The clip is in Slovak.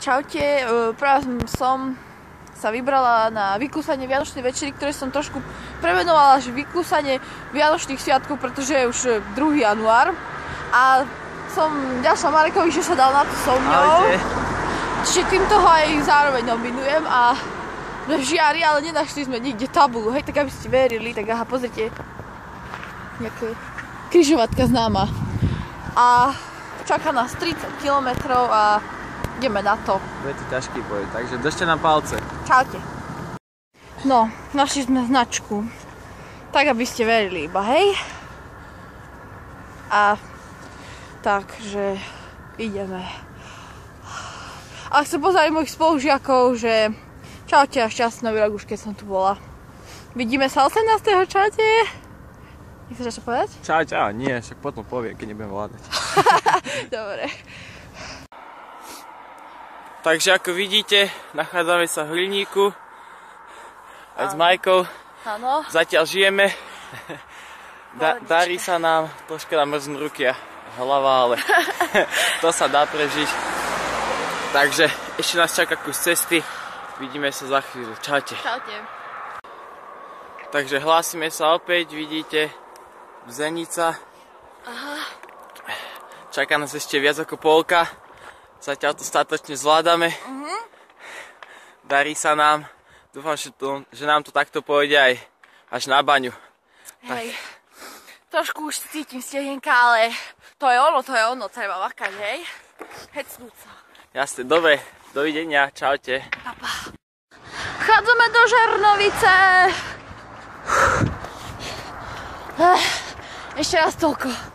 Čaute, práve som sa vybrala na vykúsanie Vianočnej večery, ktoré som trošku premenovala, že vykúsanie Vianočných sviatkov, pretože je už 2. január. A som ďačná Marekovi, že sa dal na to so mňou. Čiže týmto ho aj zároveň nominujem a v žiari, ale nenašli sme nikde tabulu, hej, tak aby ste verili, tak aha, pozrite, nejaká križovatka známa. A čaká nás 30 km a ideme na to. Bude to ťažký boj, takže držte nám palce. Čaute. No, našli sme značku, tak aby ste verili iba, hej. A takže ideme. A chcem pozdraviť mojich spolužiakov, že čaute a šťastný nový rok už keď som tu bola. Vidíme sa 18. čaute. Nechceš čo povedať? Čau, nie, však potom poviem, keď nebudem vládať. Dobre. Takže ako vidíte, nachádzame sa v Hliníku aj s Majkou. Áno. Zatiaľ žijeme. Darí sa nám, troška nám mrznú ruky a hlava, ale to sa dá prežiť. Takže ešte nás čaká kus cesty. Vidíme sa za chvíľu. Čaute. Čaute. Takže hlásime sa opäť, vidíte, Zenica. Aha. Čaká nás ešte viac ako polka. Zatiaľ to statočne zvládame. Darí sa nám. Dúfam, že nám to takto pôjde aj až na baňu. Hej. Trošku už cítim stehenka, ale to je ono, treba makať, hej. Hecnúť sa. Jasne, dobre, dovidenia, čaute. Papa. Chádzame do Žarnovice. Ešte raz toľko.